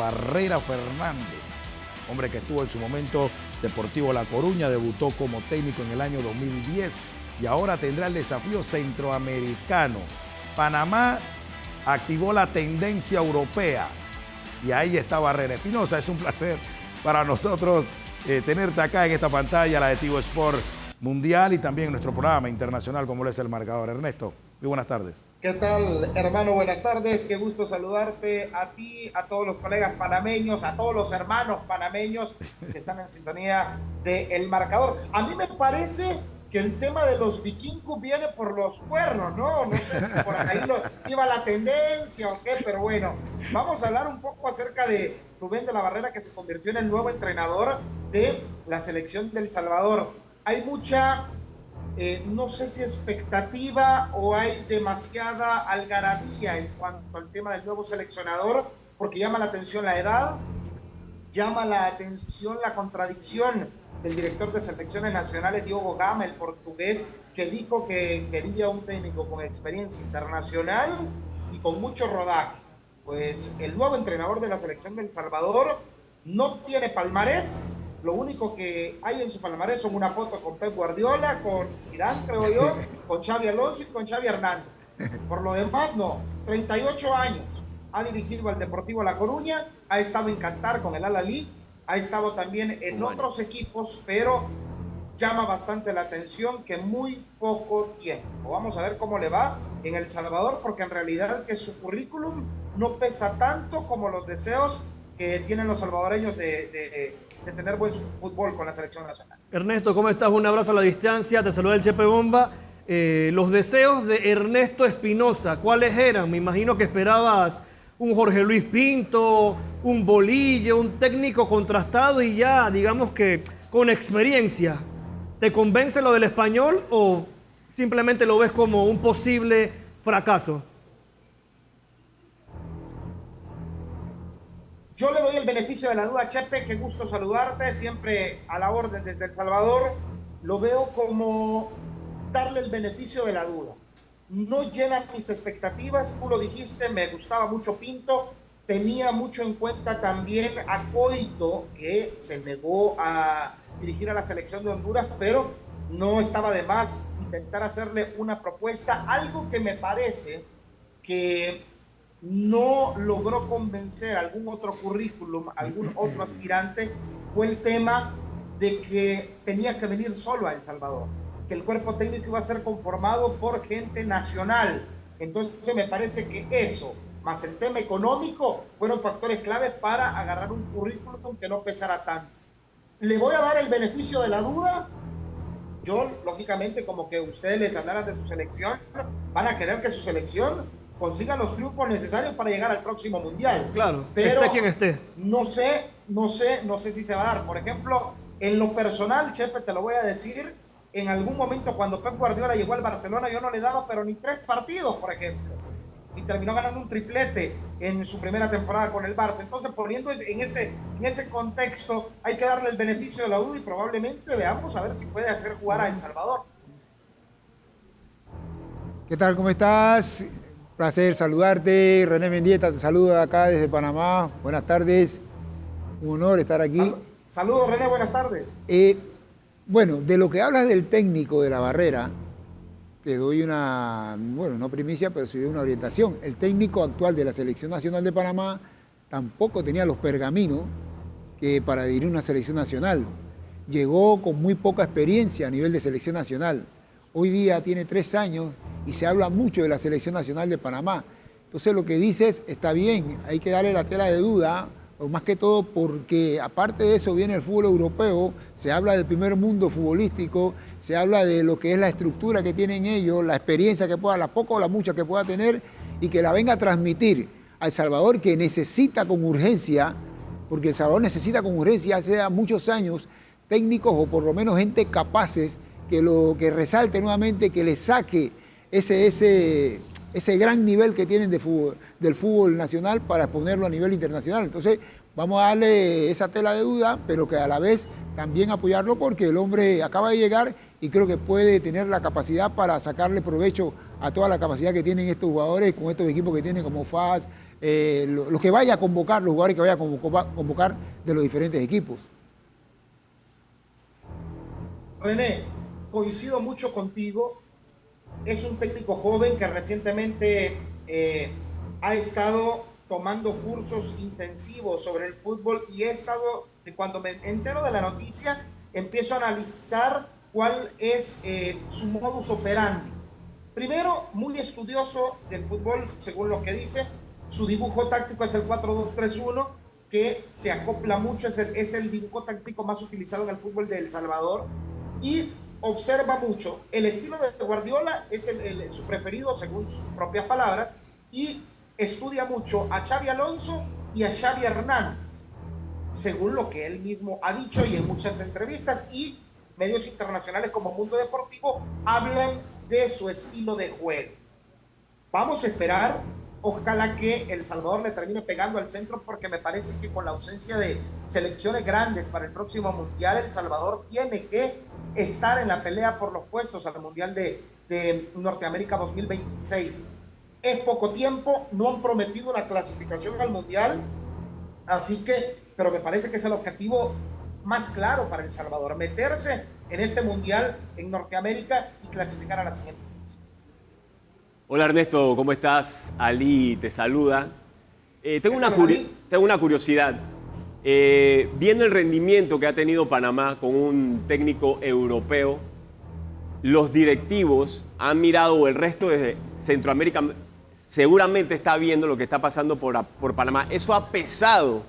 Barrera Fernández, hombre que estuvo en su momento Deportivo La Coruña, debutó como técnico en el año 2010 y ahora tendrá el desafío centroamericano. Panamá activó la tendencia europea y ahí está Barrera. Espinosa, es un placer para nosotros tenerte acá en esta pantalla, la de Tigo Sport Mundial y también en nuestro programa internacional como lo es El Marcador. Ernesto, muy buenas tardes. ¿Qué tal, hermano? Buenas tardes, qué gusto saludarte a ti, a todos los colegas panameños, a todos los hermanos panameños que están en sintonía de El Marcador. A mí me parece que el tema de los vikingos viene por los cuernos, ¿no? No sé si por ahí iba la tendencia o qué, pero bueno, vamos a hablar un poco acerca de Rubén de la Barrera, que se convirtió en el nuevo entrenador de la selección de El Salvador. Hay mucha... no sé si expectativa o hay demasiada algarabía en cuanto al tema del nuevo seleccionador, porque llama la atención la edad, llama la atención la contradicción del director de selecciones nacionales, Diogo Gama, el portugués, que dijo que quería un técnico con experiencia internacional y con mucho rodaje. Pues el nuevo entrenador de la selección de El Salvador no tiene palmarés. Lo único que hay en su palmarés son una foto con Pep Guardiola, con Zidane, creo yo, con Xavi Alonso y con Xavi Hernández. Por lo demás, no. 38 años. Ha dirigido al Deportivo La Coruña, ha estado en Qatar con el Al-Ahly, ha estado también en otros equipos, pero llama bastante la atención que muy poco tiempo. Vamos a ver cómo le va en El Salvador, porque en realidad que su currículum no pesa tanto como los deseos que tienen los salvadoreños de tener buen fútbol con la selección nacional. Ernesto, ¿cómo estás? Un abrazo a la distancia, te saluda el Chepe Bomba. Los deseos de Ernesto Espinosa, ¿cuáles eran? Me imagino que esperabas un Jorge Luis Pinto, un Bolillo, un técnico contrastado y ya, digamos que con experiencia. ¿Te convence lo del español o simplemente lo ves como un posible fracaso? Yo le doy el beneficio de la duda, Chepe, qué gusto saludarte, siempre a la orden desde El Salvador. Lo veo como darle el beneficio de la duda. No llena mis expectativas, tú lo dijiste, me gustaba mucho Pinto, tenía mucho en cuenta también a Coito, que se negó a dirigir a la selección de Honduras, pero no estaba de más intentar hacerle una propuesta, algo que me parece que no logró convencer algún otro currículum, algún otro aspirante, fue el tema de que tenía que venir solo a El Salvador, que el cuerpo técnico iba a ser conformado por gente nacional. Entonces me parece que eso, más el tema económico, fueron factores claves para agarrar un currículum que no pesara tanto. Le voy a dar el beneficio de la duda. Yo, lógicamente, como que ustedes les hablaran de su selección, van a querer que su selección consiga los triunfos necesarios para llegar al próximo mundial. Claro, pero esté quien esté. No sé si se va a dar. Por ejemplo, en lo personal, Chepe, te lo voy a decir, en algún momento cuando Pep Guardiola llegó al Barcelona, yo no le daba pero ni 3 partidos, por ejemplo. Y terminó ganando un triplete en su primera temporada con el Barça. Entonces, poniendo en ese contexto, hay que darle el beneficio de la duda y probablemente veamos a ver si puede hacer jugar a El Salvador. ¿Qué tal? ¿Cómo estás? Placer saludarte. René Mendieta te saluda acá desde Panamá. Buenas tardes. Un honor estar aquí. Saludos, René. Buenas tardes. Bueno, de lo que hablas del técnico de la Barrera, te doy una, bueno, no primicia, pero sí una orientación. El técnico actual de la Selección Nacional de Panamá tampoco tenía los pergaminos que para dirigir una selección nacional. Llegó con muy poca experiencia a nivel de selección nacional. Hoy día tiene 3 años y se habla mucho de la Selección Nacional de Panamá. Entonces lo que dices está bien, hay que darle la tela de duda, o más que todo porque aparte de eso viene el fútbol europeo, se habla del primer mundo futbolístico, se habla de lo que es la estructura que tienen ellos, la experiencia que pueda, la poca o la mucha que pueda tener y que la venga a transmitir a El Salvador, que necesita con urgencia, porque El Salvador necesita con urgencia hace muchos años técnicos o por lo menos gente capaces que resalte nuevamente, que le saque ese gran nivel que tienen del fútbol nacional para ponerlo a nivel internacional. Entonces vamos a darle esa tela de duda, pero que a la vez también apoyarlo porque el hombre acaba de llegar y creo que puede tener la capacidad para sacarle provecho a toda la capacidad que tienen estos jugadores con estos equipos que tienen como FAS, lo que vaya a convocar, los jugadores que vaya a convocar de los diferentes equipos. René, coincido mucho contigo. Es un técnico joven que recientemente ha estado tomando cursos intensivos sobre el fútbol y he estado, cuando me entero de la noticia, empiezo a analizar cuál es su modus operandi. Primero, muy estudioso del fútbol, según lo que dice. Su dibujo táctico es el 4-2-3-1, que se acopla mucho, es el dibujo táctico más utilizado en el fútbol de El Salvador. Y observa mucho. El estilo de Guardiola es su preferido, según sus propias palabras, y estudia mucho a Xabi Alonso y a Xavi Hernández, según lo que él mismo ha dicho y en muchas entrevistas, y medios internacionales como Mundo Deportivo hablan de su estilo de juego. Vamos a esperar, ojalá que El Salvador le termine pegando al centro, porque me parece que con la ausencia de selecciones grandes para el próximo Mundial, El Salvador tiene que estar en la pelea por los puestos al Mundial de Norteamérica 2026. Es poco tiempo, no han prometido una clasificación al Mundial, así que, pero me parece que es el objetivo más claro para El Salvador, meterse en este Mundial en Norteamérica y clasificar a la siguiente instancia. Hola Ernesto, ¿cómo estás? Ali te saluda. Tengo una curiosidad. Viendo el rendimiento que ha tenido Panamá con un técnico europeo, los directivos han mirado, o el resto de Centroamérica seguramente está viendo lo que está pasando por Panamá. Eso ha pesado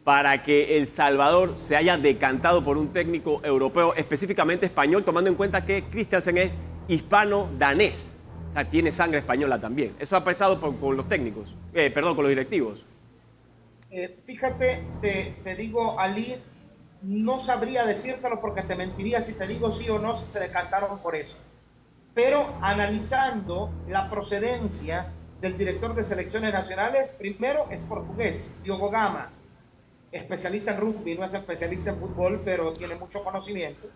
para que El Salvador se haya decantado por un técnico europeo, específicamente español, tomando en cuenta que Christiansen es hispano-danés. O sea, tiene sangre española también. Eso ha pesado con los técnicos, con los directivos. Fíjate, te digo, Ali, no sabría decírtelo porque te mentiría si te digo sí o no si se decantaron por eso. Pero analizando la procedencia del director de selecciones nacionales, primero es portugués, Diogo Gama, especialista en rugby, no es especialista en fútbol, pero tiene mucho conocimiento.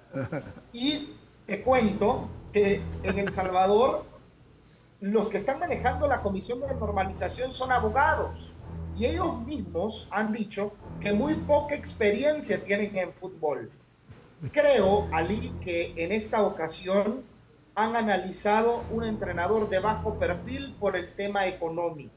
Y te cuento que en El Salvador los que están manejando la comisión de normalización son abogados y ellos mismos han dicho que muy poca experiencia tienen en fútbol. Creo, Ali, que en esta ocasión han analizado un entrenador de bajo perfil por el tema económico,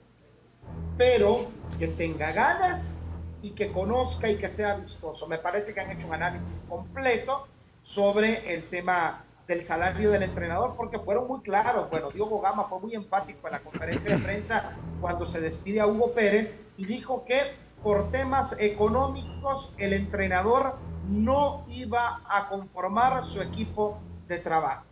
pero que tenga ganas y que conozca y que sea vistoso. Me parece que han hecho un análisis completo sobre el tema del salario del entrenador, porque fueron muy claros. Bueno, Diogo Gama fue muy enfático en la conferencia de prensa cuando se despide a Hugo Pérez y dijo que por temas económicos el entrenador no iba a conformar su equipo de trabajo,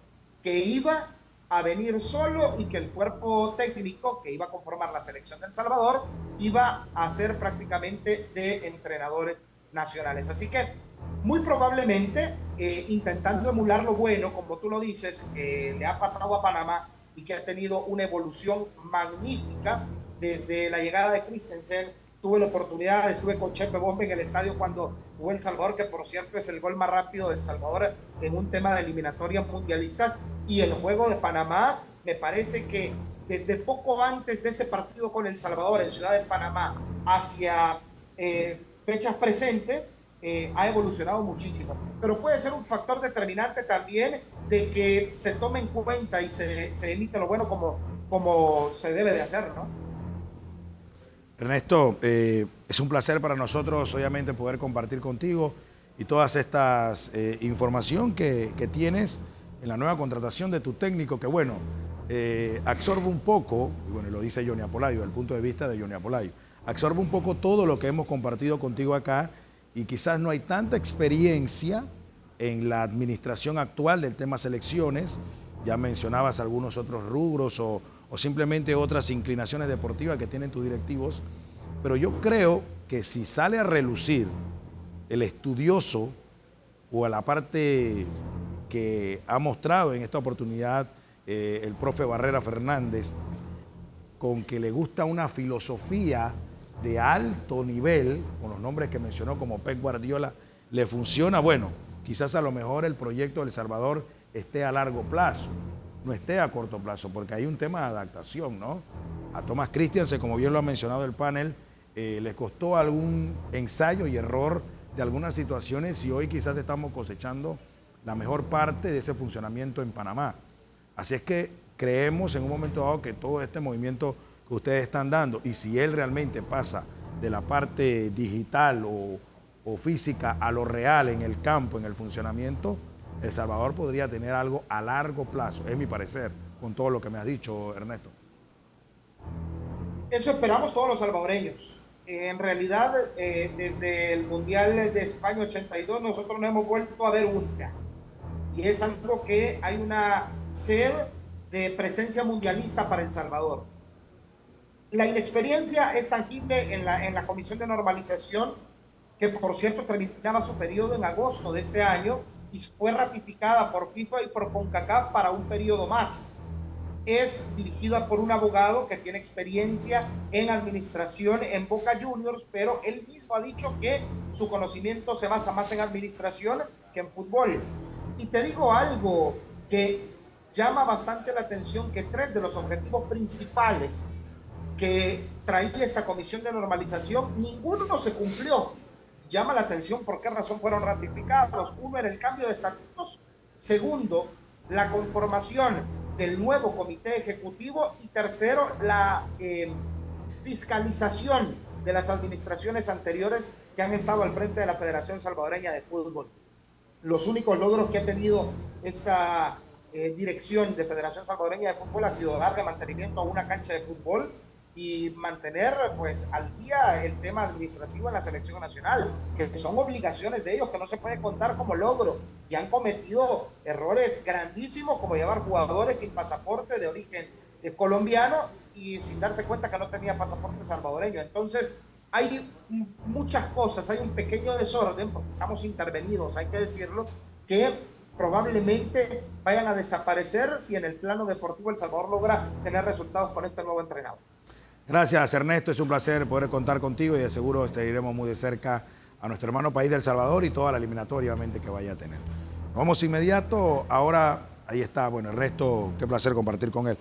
que iba a venir solo y que el cuerpo técnico que iba a conformar la selección de El Salvador iba a ser prácticamente de entrenadores nacionales. Así que muy probablemente intentando emular lo bueno, como tú lo dices, que le ha pasado a Panamá y que ha tenido una evolución magnífica desde la llegada de Christensen. Tuve la oportunidad, estuve con Chepe Bomba en el estadio cuando jugó El Salvador, que por cierto es el gol más rápido de El Salvador en un tema de eliminatoria mundialista. Y el juego de Panamá, me parece que desde poco antes de ese partido con El Salvador en Ciudad de Panamá hacia fechas presentes, ha evolucionado muchísimo. Pero puede ser un factor determinante también de que se tome en cuenta y se emite lo bueno como se debe de hacer, ¿no? Ernesto, es un placer para nosotros, obviamente, poder compartir contigo y todas estas información que tienes en la nueva contratación de tu técnico, que bueno, absorbe un poco, y bueno, lo dice Johnny Apolayo, desde el punto de vista de Johnny Apolayo, absorbe un poco todo lo que hemos compartido contigo acá, y quizás no hay tanta experiencia en la administración actual del tema selecciones. Ya mencionabas algunos otros rubros o simplemente otras inclinaciones deportivas que tienen tus directivos, pero yo creo que si sale a relucir el estudioso o a la parte que ha mostrado en esta oportunidad el profe Barrera Fernández, con que le gusta una filosofía de alto nivel, con los nombres que mencionó como Pep Guardiola, le funciona, bueno, quizás a lo mejor el proyecto de El Salvador esté a largo plazo, no esté a corto plazo, porque hay un tema de adaptación, ¿no? A Thomas Christiansen, como bien lo ha mencionado el panel, le costó algún ensayo y error de algunas situaciones y hoy quizás estamos cosechando la mejor parte de ese funcionamiento en Panamá. Así es que creemos en un momento dado que todo este movimiento que ustedes están dando, y si él realmente pasa de la parte digital o física a lo real en el campo, en el funcionamiento, El Salvador podría tener algo a largo plazo, es mi parecer, con todo lo que me has dicho, Ernesto. Eso esperamos todos los salvadoreños. En realidad, desde el Mundial de España 82, nosotros no hemos vuelto a ver una. Y es algo que hay una sed de presencia mundialista para El Salvador. La inexperiencia es tangible en la Comisión de Normalización, que por cierto terminaba su periodo en agosto de este año y fue ratificada por FIFA y por CONCACAF para un periodo más. Es dirigida por un abogado que tiene experiencia en administración en Boca Juniors, pero él mismo ha dicho que su conocimiento se basa más en administración que en fútbol. Y te digo algo que llama bastante la atención, que 3 de los objetivos principales que traía esta comisión de normalización, ninguno se cumplió. Llama la atención por qué razón fueron ratificados. Uno era el cambio de estatutos, segundo, la conformación del nuevo comité ejecutivo y tercero, la fiscalización de las administraciones anteriores que han estado al frente de la Federación Salvadoreña de Fútbol. Los únicos logros que ha tenido esta dirección de Federación Salvadoreña de Fútbol ha sido darle mantenimiento a una cancha de fútbol y mantener pues al día el tema administrativo en la selección nacional, que son obligaciones de ellos, que no se puede contar como logro, y han cometido errores grandísimos como llevar jugadores sin pasaporte de origen colombiano y sin darse cuenta que no tenía pasaporte salvadoreño. Entonces hay muchas cosas, hay un pequeño desorden, porque estamos intervenidos, hay que decirlo, que probablemente vayan a desaparecer si en el plano deportivo El Salvador logra tener resultados con este nuevo entrenador. Gracias, Ernesto. Es un placer poder contar contigo y de seguro seguiremos muy de cerca a nuestro hermano país de El Salvador y toda la eliminatoria obviamente que vaya a tener. Nos vamos inmediato. Ahora, ahí está, bueno, el resto, qué placer compartir con él.